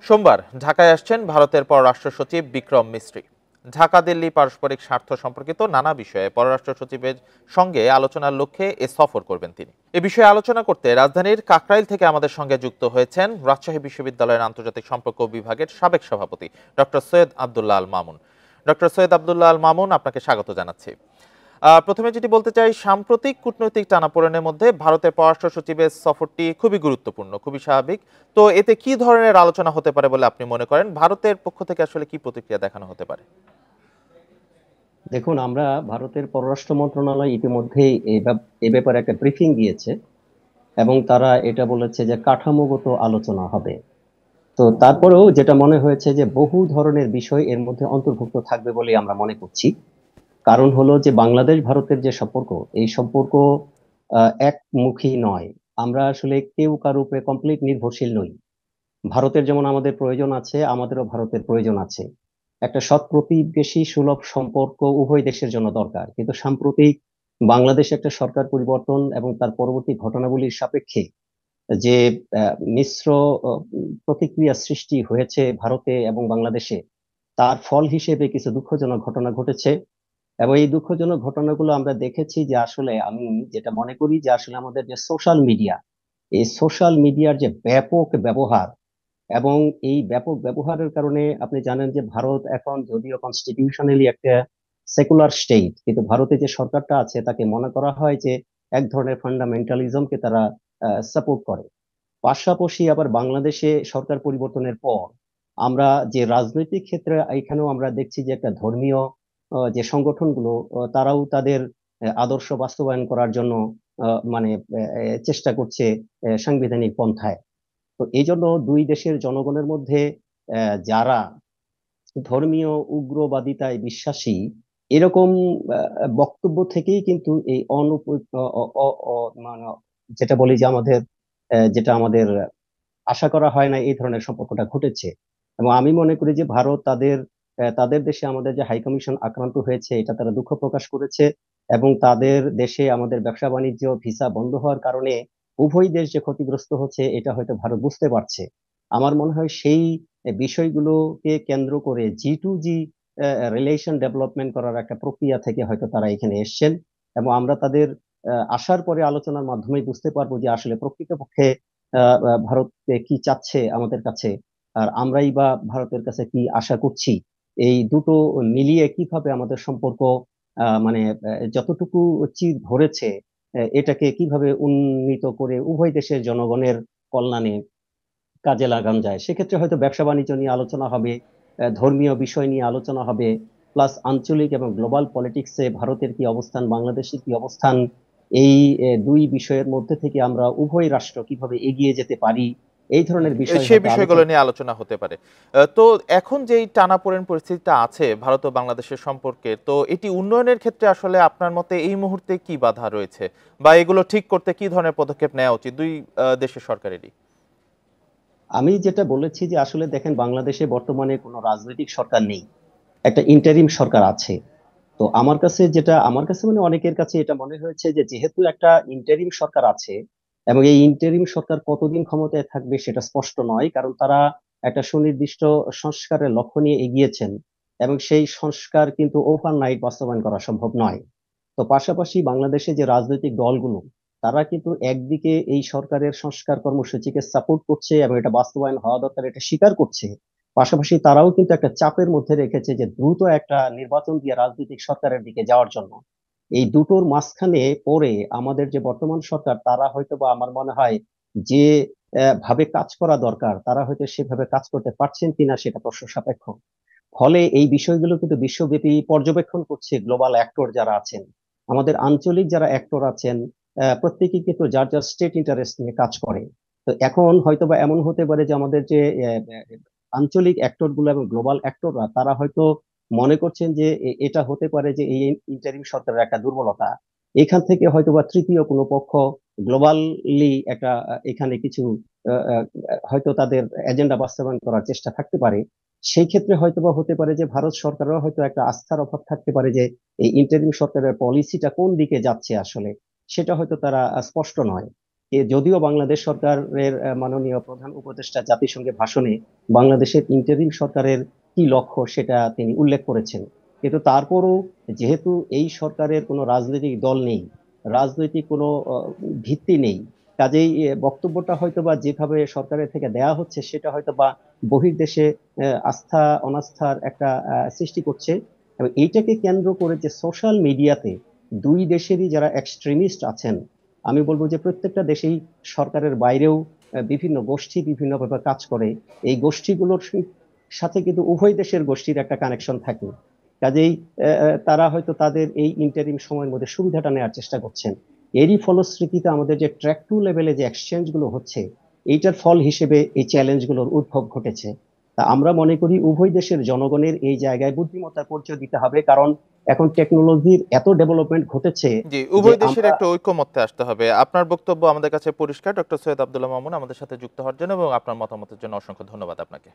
সোমবার ঢাকায় আসছেন ভারতের পররাষ্ট্র সচিব বিক্রম মিস্ত্রি। ঢাকা দিল্লি পারস্পরিক স্বার্থ সম্পর্কিত নানা বিষয়ে পররাষ্ট্র সচিবের সঙ্গে আলোচনার লক্ষ্যে এ সফর করবেন তিনি। এ বিষয়ে আলোচনা করতে রাজধানীর কাকরাইল থেকে আমাদের সঙ্গে যুক্ত হয়েছেন রাজশাহী বিশ্ববিদ্যালয়ের আন্তর্জাতিক সম্পর্ক বিভাগের সাবেক সভাপতি ডক্টর সৈয়দ আব্দুল্লাহ আল মামুন। ডক্টর সৈয়দ আব্দুল্লাহ আল মামুন, আপনাকে স্বাগত জানাচ্ছি। প্রথমে যেটি বলতে চাই, সাম্প্রতিক কূটনৈতিক টানাপোড়েনের মধ্যে ভারতের পররাষ্ট্র সচিবের সফরটি খুবই গুরুত্বপূর্ণ, খুবই স্বাভাবিক। তো এতে কি ধরনের আলোচনা হতে পারে বলে আপনি মনে করেন? ভারতের পক্ষ থেকে আসলে কি প্রতিক্রিয়া দেখানো হতে পারে? দেখুন, আমরা ভারতের পররাষ্ট্র মন্ত্রণালয় ইতিমধ্যেই এ ব্যাপারে একটা ব্রিফিং দিয়েছে এবং তারা এটা বলেছে যে কাঠামোগত আলোচনা হবে। তো তারপরেও যেটা মনে হয়েছে যে বহু ধরনের বিষয় এর মধ্যে অন্তর্ভুক্ত থাকবে বলে আমরা মনে করছি। কারণ হলো যে বাংলাদেশ ভারতের যে সম্পর্ক, এই সম্পর্ক একমুখী নয়। আমরা আসলে কেউ কারো উপরে কমপ্লিট নির্ভরশীল নই। ভারতের যেমন আমাদের প্রয়োজন আছে, আমাদেরও ভারতের প্রয়োজন আছে। একটা সৎ প্রতিবেশী সুলভ সম্পর্ক উভয় দেশের জন্য দরকার, কিন্তু সাম্প্রতিক বাংলাদেশে একটা সরকার পরিবর্তন এবং তার পরবর্তী ঘটনাবলীর সাপেক্ষে যে মিশ্র প্রতিক্রিয়া সৃষ্টি হয়েছে ভারতে এবং বাংলাদেশে, তার ফল হিসেবে কিছু দুঃখজনক ঘটনা ঘটেছে। এবং এই দুঃখজনক ঘটনাগুলো আমরা দেখেছি যে আসলে আমি যেটা মনে করি যে আসলে আমাদের যে সোশ্যাল মিডিয়া, এই সোশ্যাল মিডিয়ার যে ব্যাপক ব্যবহার, এবং এই ব্যাপক ব্যবহারের কারণে আপনি জানেন যে ভারত এখন যদিও কনস্টিটিউশনালি একটা সেকুলার স্টেট, কিন্তু ভারতে যে সরকারটা আছে তাকে মনে করা হয় যে এক ধরনের ফান্ডামেন্টালিজমকে তারা সাপোর্ট করে। পাশাপাশি আবার বাংলাদেশে সরকার পরিবর্তনের পর আমরা যে রাজনৈতিক ক্ষেত্রে এখানেও আমরা দেখছি যে একটা ধর্মীয় যে সংগঠনগুলো, তারাও তাদের আদর্শ বাস্তবায়ন করার জন্য মানে চেষ্টা করছে সাংবিধানিক পন্থায়। তো এই জন্য দুই দেশের জনগণের মধ্যে যারা ধর্মীয় উগ্রবাদিতায় বিশ্বাসী, এরকম বক্তব্য থেকেই কিন্তু এই মানে যেটা বলি যে আমাদের যেটা আমাদের আশা করা হয় না এই ধরনের সম্পর্কটা ঘটেছে। এবং আমি মনে করি যে ভারত তাদের দেশে আমাদের যে হাই কমিশন আক্রান্ত হয়েছে এটা তারা দুঃখ প্রকাশ করেছে। এবং তাদের দেশে আমাদের ব্যবসা বাণিজ্য ভিসা বন্ধ হওয়ার কারণে উভয় দেশ যে ক্ষতিগ্রস্ত হচ্ছে এটা হয়তো ভারত বুঝতে পারছে। আমার মনে হয় সেই বিষয়গুলোকে কেন্দ্র করে G2G রিলেশন ডেভেলপমেন্ট করার একটা প্রক্রিয়া থেকে হয়তো তারা এখানে এসেছেন। এবং আমরা তাদের আসার পরে আলোচনার মাধ্যমে বুঝতে পারবো যে আসলে প্রকৃতপক্ষে ভারত কি চাচ্ছে আমাদের কাছে, আর আমরাই বা ভারতের কাছে কি আশা করছি। এই দুটো মিলিয়ে কিভাবে আমাদের সম্পর্ক মানে যতটুকু চির ধরেছে, এটাকে কিভাবে উন্নীত করে উভয় দেশের জনগণের কল্যাণে কাজে লাগানো যায়। সেক্ষেত্রে হয়তো ব্যবসা বাণিজ্য নিয়ে আলোচনা হবে, ধর্মীয় বিষয় নিয়ে আলোচনা হবে, প্লাস আঞ্চলিক এবং গ্লোবাল পলিটিক্সে ভারতের কি অবস্থান, বাংলাদেশের কি অবস্থান, এই দুই বিষয়ের মধ্যে থেকে আমরা উভয় রাষ্ট্র কিভাবে এগিয়ে যেতে পারি, এই ধরনের বিষয় সে হয়তো বিষয়গুলো আলোচনা। নিয়ে আলোচনা হতে পারে। তো এখন যেই টানাপোড়েন পরিস্থিতিটা আছে ভারত ও বাংলাদেশের সম্পর্কে, তো এটি উন্নয়নের ক্ষেত্রে আসলে আপনার মতে এই মুহূর্তে কি বাধা রয়েছে, বা এগুলো ঠিক করতে কি ধরনের পদক্ষেপ নেওয়া উচিত দুই দেশের সরকারেরই? আমি যেটা বলেছি যে আসলে দেখেন, বাংলাদেশে বর্তমানে কোনো রাজনৈতিক সরকার নেই, একটা ইন্টারিম সরকার আছে। তো আমার কাছে মানে অনেকের কাছে এটা মনে হয়েছে যে যেহেতু একটা ইন্টারিম সরকার আছে এবং এই ইন্টারিম সরকার কতদিন ক্ষমতায় থাকবে সেটা স্পষ্ট নয়, কারণ তারা একটা সুনির্দিষ্ট সংস্কারের লক্ষ্য নিয়ে এগিয়েছেন এবং সেই সংস্কার কিন্তু ওভারনাইট বাস্তবায়ন করা সম্ভব নয়। তো পাশাপাশি বাংলাদেশে যে রাজনৈতিক দলগুলো, তারা কিন্তু একদিকে এই সরকারের সংস্কার কর্মসূচিকে সাপোর্ট করছে এবং এটা বাস্তবায়ন হওয়া দরকার এটা স্বীকার করছে। পাশাপাশি তারাও কিন্তু একটা চাপের মধ্যে রেখেছে যে দ্রুত একটা নির্বাচন দিয়ে রাজনৈতিক সরকারের দিকে যাওয়ার জন্য। এই দুটোর মাঝখানে পড়ে আমাদের যে বর্তমান সরকার, তারা হয়তো বা আমার মনে হয় যে ভাবে কাজ করা দরকার তারা হয়তো সেভাবে কাজ করতে পারছেন কিনা সেটা প্রশ্ন সাপেক্ষ। ফলে এই বিষয়গুলো কিন্তু বিশ্বব্যাপী পর্যবেক্ষণ করছে গ্লোবাল অ্যাক্টর যারা আছেন, আমাদের আঞ্চলিক যারা অ্যাক্টর আছেন, প্রত্যেকেই কিন্তু যার যার স্টেট ইন্টারেস্ট নিয়ে কাজ করে। তো এখন হয়তোবা এমন হতে পারে যে আমাদের যে আঞ্চলিক অ্যাক্টর গুলো এবং গ্লোবাল অ্যাক্টররা তারা হয়তো মনে করছেন যে এটা হতে পারে যে এই ইন্টারিম সরকারের একটা দুর্বলতা। এখান থেকে হয়তোবা তৃতীয় কোনো পক্ষ গ্লোবালি একটা এখানে কিছু আহ, আহ, হয়তো তাদের এজেন্ডা বাস্তবায়ন করার চেষ্টা থাকতে পারে। সেই ক্ষেত্রে হয়তোবা হতে পারে যে ভারত সরকারেরও হয়তো একটা আস্থার অভাব থাকতে পারে যে এই ইন্টারিম সরকারের পলিসিটা কোন দিকে যাচ্ছে আসলে সেটা হয়তো তারা স্পষ্ট নয়। যদিও বাংলাদেশ সরকারের মাননীয় প্রধান উপদেষ্টা জাতিসংঘে ভাষণে বাংলাদেশের ইন্টারিম সরকারের কি লক্ষ্য সেটা তিনি উল্লেখ করেছেন, কিন্তু তারপরও যেহেতু এই সরকারের কোনো রাজনৈতিক দল নেই, রাজনৈতিক কোনো ভিত্তি নেই, কাজেই বক্তব্যটা হয়তোবা যেভাবে সরকারের থেকে দেয়া হচ্ছে সেটা হয়তোবা বহির্দেশে আস্থা অনাস্থার একটা সৃষ্টি করছে। এবং এইটাকে কেন্দ্র করে যে সোশ্যাল মিডিয়াতে দুই দেশেরই যারা এক্সট্রিমিস্ট আছেন, আমি বলবো যে প্রত্যেকটা দেশেই সরকারের বাইরেও বিভিন্ন গোষ্ঠী বিভিন্নভাবে কাজ করে, এই গোষ্ঠীগুলোর সাথে কিন্তু উভয় দেশের গোষ্ঠীর একটা কানেকশন থাকে। কাজেই তারা হয়তো তাদের এই ইন্টারিম সময়ের মধ্যে সুবিধাটা নেওয়ার চেষ্টা করছেন। এরই ফলশ্রুতিতে আমাদের যে ট্র্যাক টু লেভেলে যে এক্সচেঞ্জ গুলো হচ্ছে, এইটার ফল হিসেবে এই চ্যালেঞ্জ গুলোর উদ্ভব ঘটেছে। তা আমরা মনে করি উভয় দেশের জনগণের এই জায়গায় বুদ্ধিমত্তার পরিচয় দিতে হবে, কারণ এখন টেকনোলজির এত ডেভেলপমেন্ট ঘটেছে জি, যে উভয় দেশের আমরা একটা ঐকমত্যে আসতে হবে। আপনার বক্তব্য আমাদের কাছে পরিষ্কার। ডক্টর সৈয়দ আব্দুল্লাহ মামুন আমাদের সাথে যুক্ত হওয়ার জন্য এবং আপনার মতামতের জন্য অসংখ্য ধন্যবাদ আপনাকে।